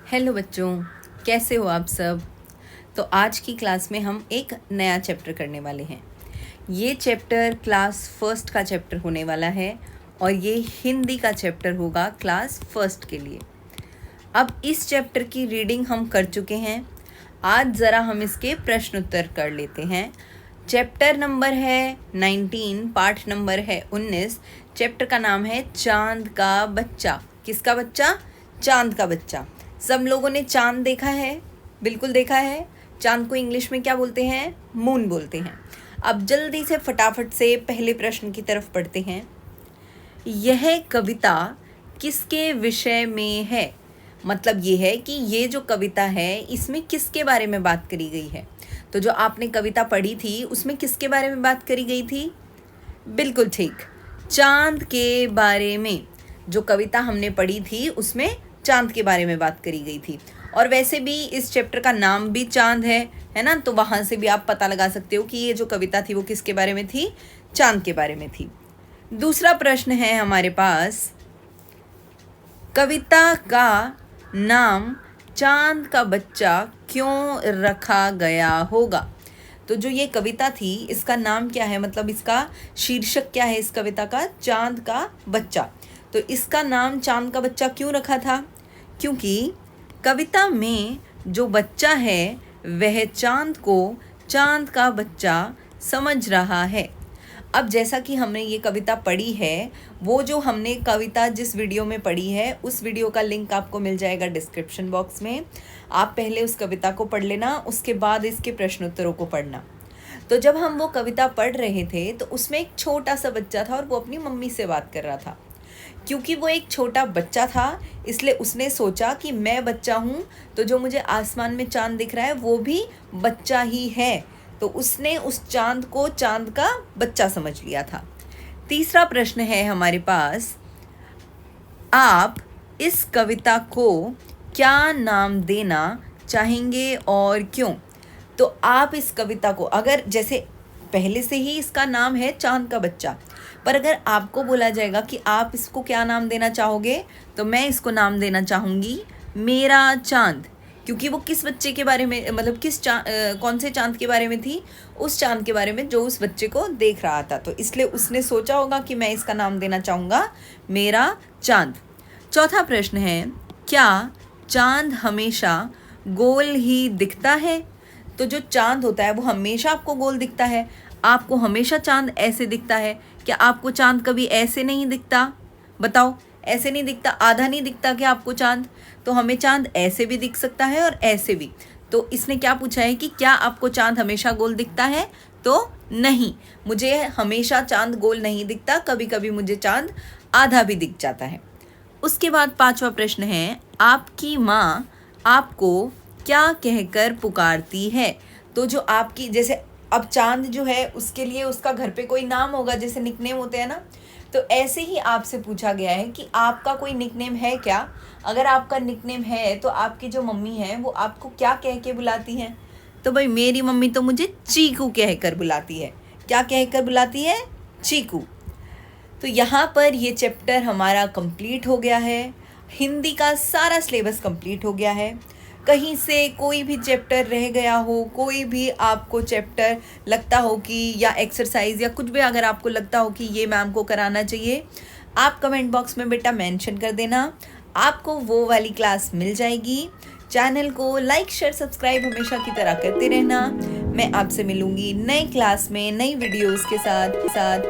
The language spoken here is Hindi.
हेलो बच्चों, कैसे हो आप सब। तो आज की क्लास में हम एक नया चैप्टर करने वाले हैं। ये चैप्टर क्लास फर्स्ट का चैप्टर होने वाला है और ये हिंदी का चैप्टर होगा क्लास फर्स्ट के लिए। अब इस चैप्टर की रीडिंग हम कर चुके हैं। आज ज़रा हम इसके प्रश्न उत्तर कर लेते हैं। चैप्टर नंबर है 19, पाठ नंबर है 19। चैप्टर का नाम है चांद का बच्चा। किसका बच्चा? चांद का बच्चा। सब लोगों ने चांद देखा है? बिल्कुल देखा है। चांद को इंग्लिश में क्या बोलते हैं? मून बोलते हैं। अब जल्दी से फटाफट से पहले प्रश्न की तरफ पढ़ते हैं। यह कविता किसके विषय में है? मतलब ये है कि ये जो कविता है इसमें किसके बारे में बात करी गई है। तो जो आपने कविता पढ़ी थी उसमें किसके बारे में बात करी गई थी? बिल्कुल ठीक, चांद के बारे में। जो कविता हमने पढ़ी थी उसमें चांद के बारे में बात करी गई थी। और वैसे भी इस चैप्टर का नाम भी चांद है ना, तो वहाँ से भी आप पता लगा सकते हो कि ये जो कविता थी वो किसके बारे में थी? चांद के बारे में थी। दूसरा प्रश्न है हमारे पास, कविता का नाम चांद का बच्चा क्यों रखा गया होगा? तो जो ये कविता थी इसका नाम क्या है, मतलब इसका शीर्षक क्या है इस कविता का? चांद का बच्चा। तो इसका नाम चांद का बच्चा क्यों रखा था? क्योंकि कविता में जो बच्चा है वह चांद को चांद का बच्चा समझ रहा है। अब जैसा कि हमने ये कविता पढ़ी है, वो जो हमने कविता जिस वीडियो में पढ़ी है उस वीडियो का लिंक आपको मिल जाएगा डिस्क्रिप्शन बॉक्स में। आप पहले उस कविता को पढ़ लेना, उसके बाद इसके प्रश्नोत्तरों को पढ़ना। तो जब हम वो कविता पढ़ रहे थे तो उसमें एक छोटा सा बच्चा था और वो अपनी मम्मी से बात कर रहा था। क्योंकि वो एक छोटा बच्चा था इसलिए उसने सोचा कि मैं बच्चा हूँ तो जो मुझे आसमान में चांद दिख रहा है वो भी बच्चा ही है। तो उसने उस चांद को चांद का बच्चा समझ लिया था। तीसरा प्रश्न है हमारे पास, आप इस कविता को क्या नाम देना चाहेंगे और क्यों? तो आप इस कविता को, अगर जैसे पहले से ही इसका नाम है चांद का बच्चा, पर अगर आपको बोला जाएगा कि आप इसको क्या नाम देना चाहोगे, तो मैं इसको नाम देना चाहूँगी मेरा चांद। क्योंकि वो किस बच्चे के बारे में, मतलब कौन से चांद के बारे में थी? उस चांद के बारे में जो उस बच्चे को देख रहा था। तो इसलिए उसने सोचा होगा कि मैं इसका नाम देना चाहूँगा मेरा चांद। चौथा प्रश्न है, क्या चांद हमेशा गोल ही दिखता है? तो जो चांद होता है वो हमेशा आपको गोल दिखता है? आपको हमेशा चांद ऐसे दिखता है? क्या आपको चांद कभी ऐसे नहीं दिखता? बताओ, ऐसे नहीं दिखता, आधा नहीं दिखता क्या आपको चांद? तो हमें चांद ऐसे भी दिख सकता है और ऐसे भी। तो इसने क्या पूछा है कि क्या आपको चांद हमेशा गोल दिखता है? तो नहीं, मुझे हमेशा चांद गोल नहीं दिखता, कभी कभी मुझे चांद आधा भी दिख जाता है। उसके बाद पांचवा प्रश्न है, आपकी माँ आपको क्या कहकर पुकारती है? तो जो आपकी, जैसे अब चांद जो है उसके लिए उसका घर पे कोई नाम होगा, जैसे निकनेम होते हैं ना, तो ऐसे ही आपसे पूछा गया है कि आपका कोई निकनेम है क्या? अगर आपका निकनेम है तो आपकी जो मम्मी है वो आपको क्या कह के बुलाती हैं? तो भाई मेरी मम्मी तो मुझे चीकू कहकर बुलाती है। क्या कहकर बुलाती है? चीकू। तो यहाँ पर ये चैप्टर हमारा कंप्लीट हो गया है। हिंदी का सारा सिलेबस कंप्लीट हो गया है। कहीं से कोई भी चैप्टर रह गया हो, कोई भी आपको चैप्टर लगता हो कि, या एक्सरसाइज या कुछ भी अगर आपको लगता हो कि ये मैम को कराना चाहिए, आप कमेंट बॉक्स में बेटा मेंशन कर देना, आपको वो वाली क्लास मिल जाएगी। चैनल को लाइक शेयर सब्सक्राइब हमेशा की तरह करते रहना। मैं आपसे मिलूंगी नई क्लास में नई वीडियोस के साथ।